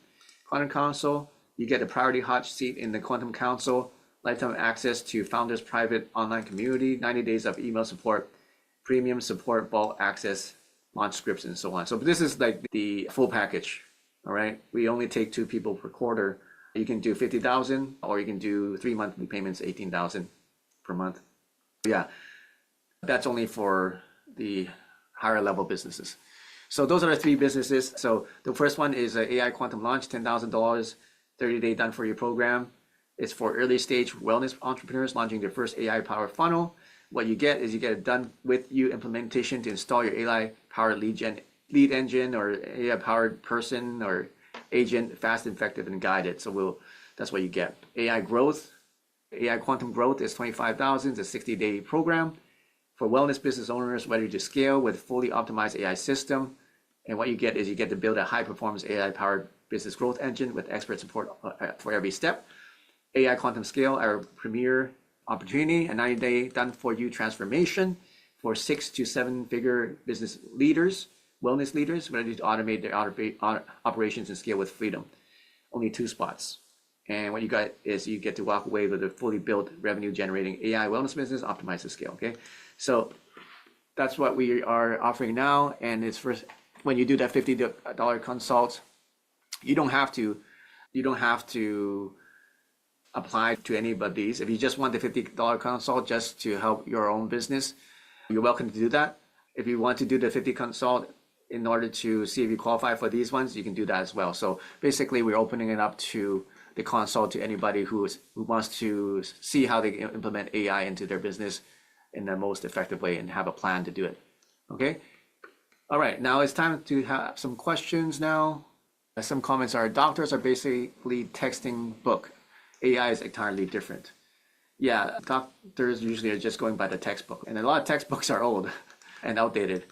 Quantum Council, you get a priority hot seat in the Quantum Council, lifetime access to founders' private online community, 90 days of email support, premium support, bulk access, launch scripts, and so on. So this is like the full package, all right? We only take 2 people per quarter. You can do 50,000 or you can do 3 monthly payments, 18,000 per month. Yeah, that's only for the higher level businesses. So those are the 3 businesses. So the first one is an AI Quantum Launch, $10,000, 30-day done for your program. It's for early stage wellness entrepreneurs launching their first AI powered funnel. What you get is you get a done with you implementation to install your AI powered lead engine or AI powered person or agent, fast, effective, and guided. So that's what you get. AI Growth, AI Quantum Growth is $25,000. It's a 60-day program for wellness business owners ready to scale with fully optimized AI system. And what you get is you get to build a high performance AI powered business growth engine with expert support for every step. AI Quantum Scale, our premier opportunity, a 90-day done for you transformation for 6 to 7-figure business leaders wellness leaders ready to automate their operations and scale with freedom. Only 2 spots. And what you got is you get to walk away with a fully built revenue generating AI wellness business optimized to scale. Okay. So that's what we are offering now. And it's first, when you do that $50 consult, you don't have to apply to any of these. If you just want the $50 consult just to help your own business, you're welcome to do that. If you want to do the 50 consult in order to see if you qualify for these ones, you can do that as well. So basically, we're opening it up to the consult to anybody who wants to see how they can implement AI into their business in the most effective way and have a plan to do it. Okay. All right. Now it's time to have some questions now. Some comments are, doctors are basically texting book. AI is entirely different. Yeah, doctors usually are just going by the textbook, and a lot of textbooks are old and outdated.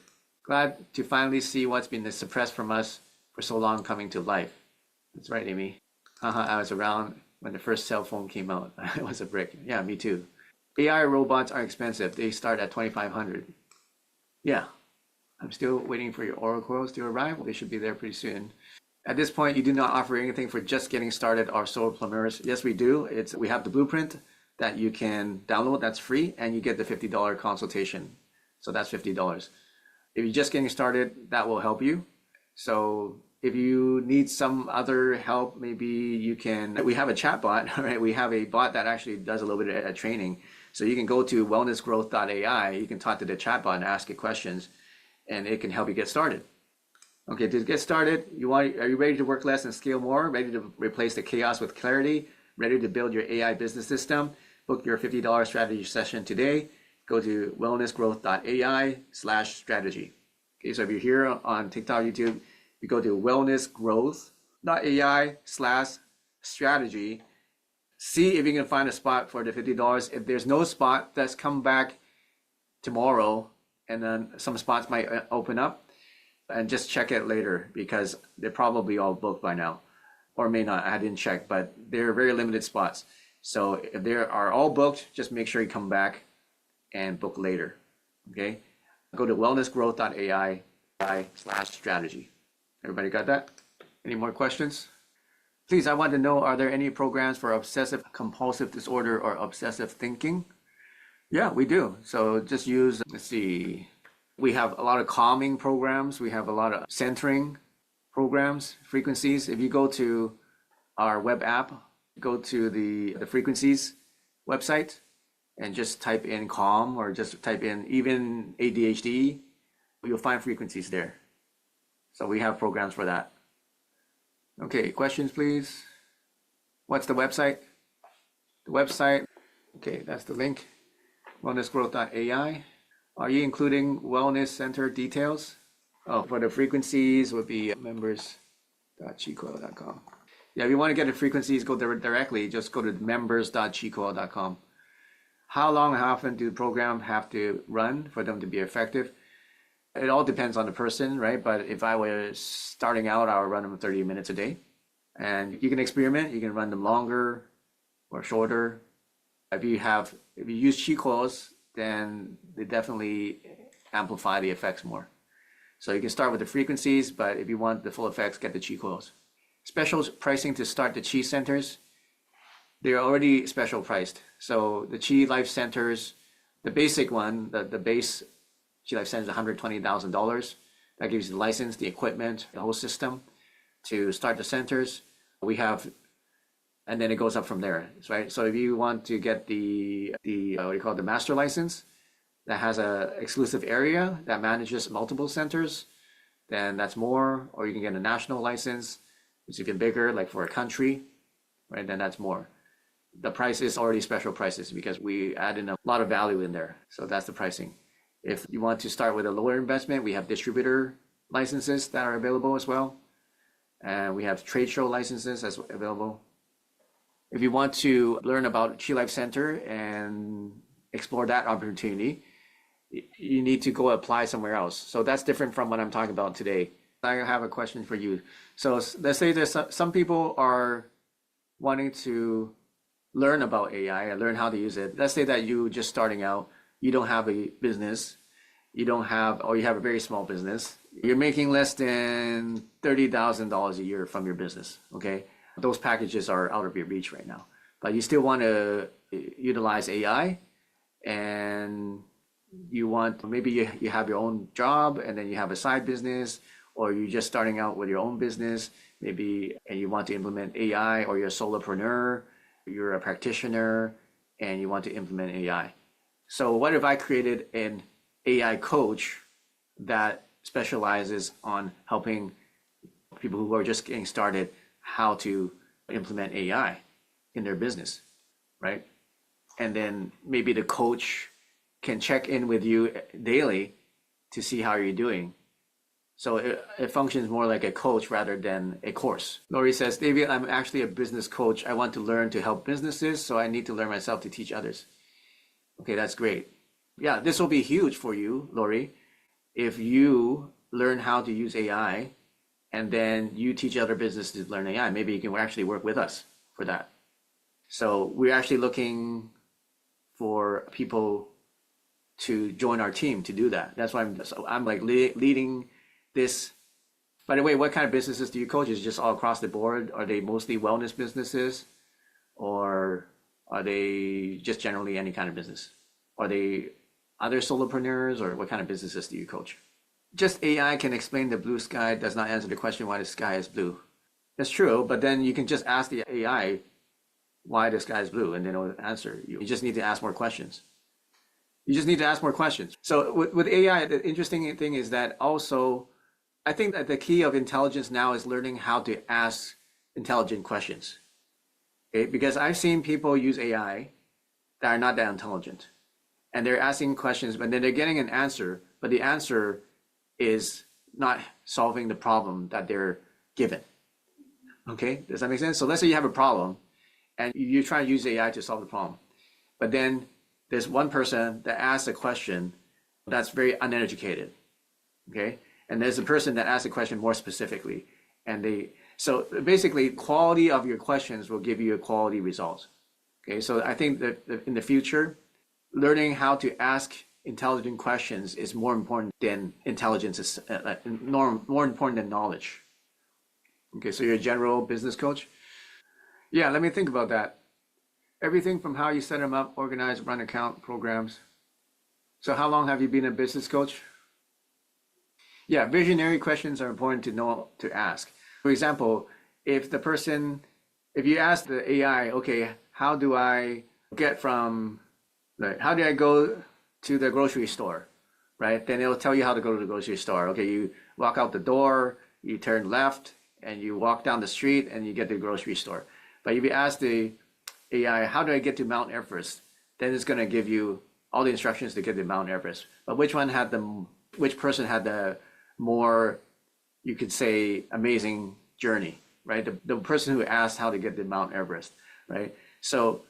Glad to finally see what's been suppressed from us for so long coming to life. That's right, Amy. I was around when the first cell phone came out. It was a brick. Yeah, me too. AI robots are expensive. They start at $2,500. Yeah, I'm still waiting for your oracles to arrive. They should be there pretty soon. At this point, you do not offer anything for just getting started or solopreneurs. Yes, we do. We have the blueprint that you can download. That's free, and you get the $50 consultation. So that's $50. If you're just getting started, that will help you. So if you need some other help, maybe you can, we have a chat bot, right? We have a bot that actually does a little bit of training. So you can go to wellnessgrowth.ai. You can talk to the chat bot and ask it questions, and it can help you get started. Okay, to get started, are you ready to work less and scale more? Ready to replace the chaos with clarity? Ready to build your AI business system? Book your $50 strategy session today. Go to wellnessgrowth.ai/strategy. Okay, so if you're here on TikTok, YouTube, you go to wellnessgrowth.ai/strategy. See if you can find a spot for the $50. If there's no spot, let's come back tomorrow, and then some spots might open up. And just check it later, because they're probably all booked by now, or may not. I didn't check, but they're very limited spots. So if they are all booked, just make sure you come back and book later. Okay, go to wellnessgrowth.ai/strategy. Everybody got that? Any more questions? Please, I want to know, are there any programs for obsessive compulsive disorder or obsessive thinking? Yeah, we do. So just use, let's see. We have a lot of calming programs. We have a lot of centering programs, frequencies. If you go to our web app, go to the frequencies website and just type in calm, or just type in even ADHD, you'll find frequencies there. So we have programs for that. Okay, questions, please. What's the website? The website, okay, that's the link, wellnessgrowth.ai. Are you including wellness center details? Oh, for the frequencies would be members.chicoil.com. Yeah, if you want to get the frequencies, go there directly, just go to members.chicoil.com. How long, how often do the program have to run for them to be effective? It all depends on the person, right? But if I was starting out, I would run them 30 minutes a day. And you can experiment, you can run them longer or shorter. If you use Chicoils, then they definitely amplify the effects more. So you can start with the frequencies, but if you want the full effects, get the Chi coils. Special pricing to start the Chi centers. They're already special priced. So the Chi Life Centers, the basic one, the base Chi Life Center is $120,000. That gives you the license, the equipment, the whole system to start the centers. We have, and then it goes up from there, right? So if you want to get the master license that has a exclusive area that manages multiple centers, then that's more. Or you can get a national license, which is even bigger, like for a country, right? Then that's more. The price is already special prices because we add in a lot of value in there. So that's the pricing. If you want to start with a lower investment, we have distributor licenses that are available as well. And we have trade show licenses as available. If you want to learn about Chi Life Center and explore that opportunity, you need to go apply somewhere else. So that's different from what I'm talking about today. I have a question for you. So let's say there's some people are wanting to learn about AI and learn how to use it. Let's say that you just starting out, you don't have a business, you don't have, or you have a very small business, you're making less than $30,000 a year from your business, okay? Those packages are out of your reach right now. But you still want to utilize AI, and you want, maybe you have your own job and then you have a side business, or you're just starting out with your own business, maybe, and you want to implement AI, or you're a solopreneur, you're a practitioner, and you want to implement AI. So what if I created an AI coach that specializes on helping people who are just getting started how to implement AI in their business, right? And then maybe the coach can check in with you daily to see how you're doing. So it functions more like a coach rather than a course. Lori says, David, I'm actually a business coach. I want to learn to help businesses, so I need to learn myself to teach others. Okay, that's great. Yeah, this will be huge for you, Lori, if you learn how to use AI and then you teach other businesses to learn AI. Maybe you can actually work with us for that. So we're actually looking for people to join our team to do that. That's why I'm like leading this. By the way, what kind of businesses do you coach? Is it just all across the board? Are they mostly wellness businesses, or are they just generally any kind of business? Are they other solopreneurs, or what kind of businesses do you coach? Just AI can explain the blue sky does not answer the question why the sky is blue. That's true, but then you can just ask the AI why the sky is blue, and then it'll answer you. You just need to ask more questions. You just need to ask more questions. So with AI, the interesting thing is that also, I think that the key of intelligence now is learning how to ask intelligent questions. Okay? Because I've seen people use AI that are not that intelligent. And they're asking questions, but then they're getting an answer, but the answer is not solving the problem that they're given. Okay, does that make sense? So let's say you have a problem and you try to use AI to solve the problem, but then there's one person that asks a question that's very uneducated, okay? And there's a person that asks a question more specifically, so basically quality of your questions will give you a quality result, okay? So I think that in the future, learning how to ask intelligent questions is more important than intelligence, is more important than knowledge. Okay, so you're a general business coach? Yeah, let me think about that. Everything from how you set them up, organize, run account programs. So how long have you been a business coach? Yeah, visionary questions are important to know to ask. For example, if you ask the AI, okay, how do I go to the grocery store, right? Then it'll tell you how to go to the grocery store. Okay, you walk out the door, you turn left, and you walk down the street, and you get to the grocery store. But if you ask the AI, how do I get to Mount Everest? Then it's going to give you all the instructions to get to Mount Everest. But which person had the more, you could say, amazing journey, right? The person who asked how to get to Mount Everest, right? So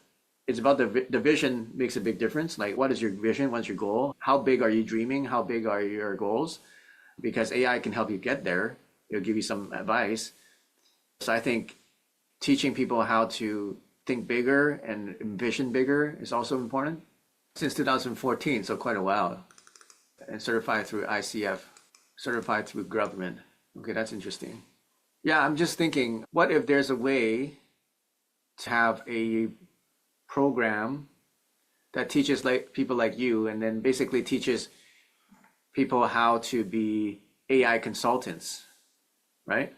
it's about the vision makes a big difference. Like, what is your vision? What's your goal? How big are you dreaming? How big are your goals? Because AI can help you get there. It'll give you some advice. So I think teaching people how to think bigger and envision bigger is also important. Since 2014, so quite a while. And certified through ICF, certified through government. Okay, that's interesting. Yeah, I'm just thinking, what if there's a way to have a program that teaches people like you, and then basically teaches people how to be AI consultants, right?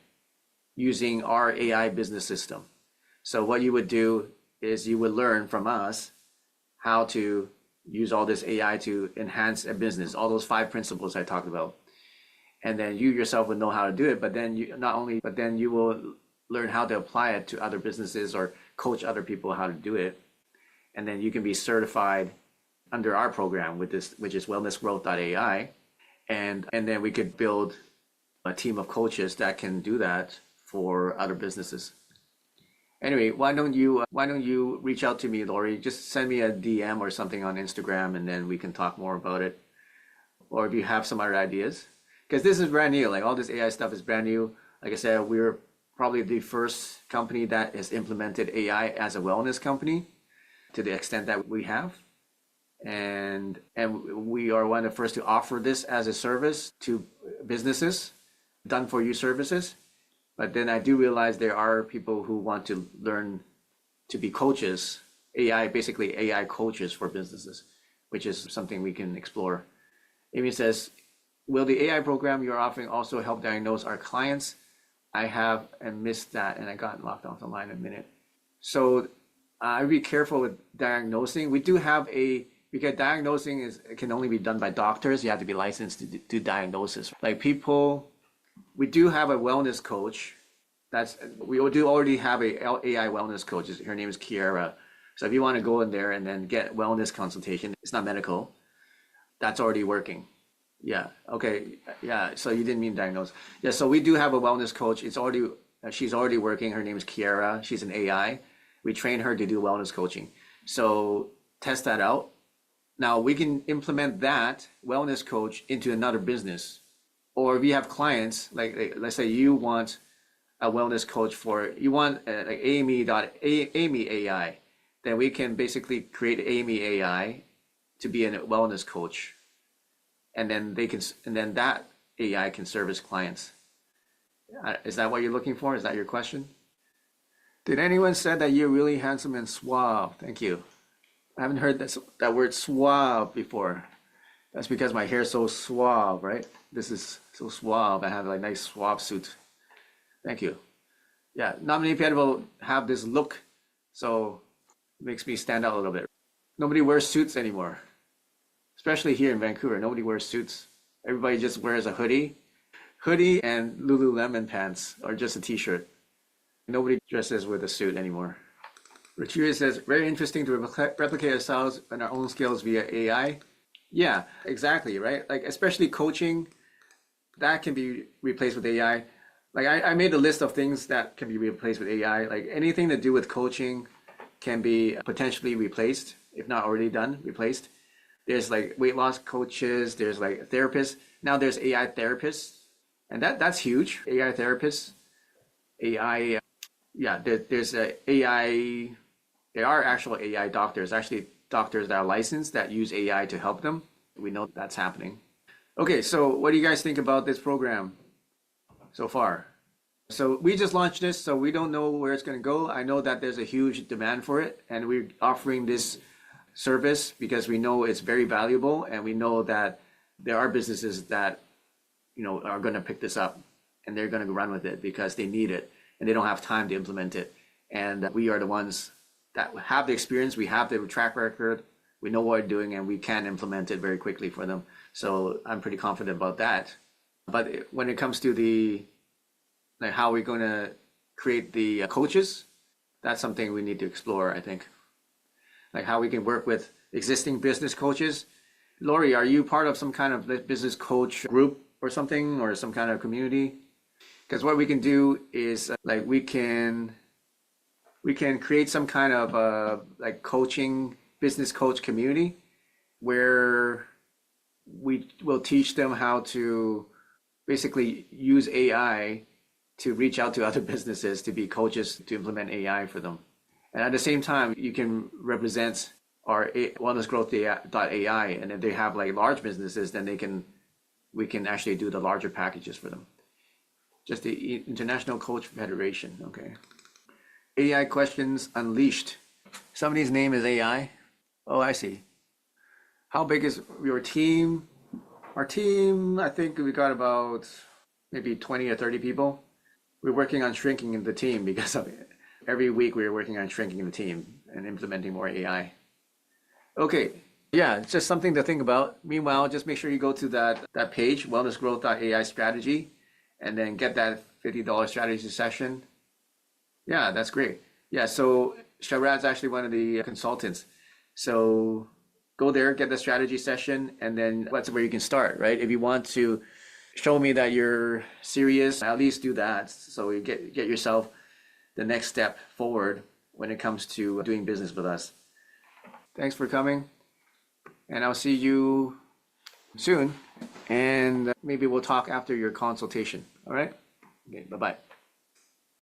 Using our AI business system. So what you would do is you would learn from us how to use all this AI to enhance a business, all those 5 principles I talked about. And then you yourself would know how to do it, but then you will learn how to apply it to other businesses or coach other people how to do it. And then you can be certified under our program with this, which is wellnessgrowth.ai. And then we could build a team of coaches that can do that for other businesses. Anyway, why don't you reach out to me, Lori? Just send me a DM or something on Instagram, and then we can talk more about it. Or if you have some other ideas, because this is brand new. Like, all this AI stuff is brand new. Like I said, we're probably the first company that has implemented AI as a wellness company to the extent that we have. and we are one of the first to offer this as a service to businesses, done for you services. But then I do realize there are people who want to learn to be coaches, basically AI coaches for businesses, which is something we can explore. Amy says, will the AI program you're offering also help diagnose our clients? I have and missed that, and I got locked off the line in a minute. So I'd be careful with diagnosing. We do have because diagnosing can only be done by doctors. You have to be licensed to do diagnosis. Like we do have a wellness coach. We do already have a AI wellness coach. Her name is Kiara. So if you want to go in there and then get wellness consultation, it's not medical. That's already working. Yeah. Okay. Yeah. So you didn't mean diagnose. Yeah. So we do have a wellness coach. She's already working. Her name is Kiara. She's an AI. We train her to do wellness coaching. So test that out. Now we can implement that wellness coach into another business. Or if you have clients, like let's say you want a wellness coach you want like Amy AI, then we can basically create Amy AI to be a wellness coach. And then that AI can service clients. Is that what you're looking for? Is that your question? Did anyone say that you're really handsome and suave? Thank you. I haven't heard that word suave before. That's because my hair is so suave, right? This is so suave. I have like nice suave suit. Thank you. Yeah, not many people have this look, so it makes me stand out a little bit. Nobody wears suits anymore, especially here in Vancouver. Nobody wears suits. Everybody just wears a hoodie and Lululemon pants or just a t-shirt. Nobody dresses with a suit anymore. Richard says, very interesting to replicate ourselves and our own skills via AI. Yeah, exactly, right? Like especially coaching, that can be replaced with AI. Like I made a list of things that can be replaced with AI. Like anything to do with coaching can be potentially replaced, if not already done, replaced. There's like weight loss coaches, there's like therapists. Now there's AI therapists, and that's huge. AI therapists, AI, yeah, there's a AI, there are actual AI doctors, actually doctors that are licensed that use AI to help them. We know that's happening. Okay, so what do you guys think about this program so far? So we just launched this, so we don't know where it's going to go. I know that there's a huge demand for it, and we're offering this service because we know it's very valuable, and we know that there are businesses that are going to pick this up, and they're going to run with it because they need it, and they don't have time to implement it. And we are the ones that have the experience, we have the track record, we know what we're doing, and we can implement it very quickly for them. So I'm pretty confident about that. But when it comes to how we're going to create the coaches, that's something we need to explore, I think. Like how we can work with existing business coaches. Lori, are you part of some kind of business coach group or something, or some kind of community? Because what we can do is like we can create some kind of like coaching, business coach community where we will teach them how to basically use AI to reach out to other businesses to be coaches to implement AI for them. And at the same time, you can represent our wellnessgrowth.ai, and if they have like large businesses, then we can actually do the larger packages for them. Just the International Coach Federation, okay. AI questions unleashed. Somebody's name is AI. Oh, I see. How big is your team? Our team, I think we got about maybe 20 or 30 people. We're working on shrinking the team because of it. Every week we're working on shrinking the team and implementing more AI. Okay, yeah, it's just something to think about. Meanwhile, just make sure you go to that page, wellnessgrowth.ai strategy, and then get that $50 strategy session. Yeah, that's great. Yeah, so Sharad's actually one of the consultants. So go there, get the strategy session, and then that's where you can start, right? If you want to show me that you're serious, at least do that. So you get yourself the next step forward when it comes to doing business with us. Thanks for coming, and I'll see you soon. And maybe we'll talk after your consultation. All right? Okay, bye-bye.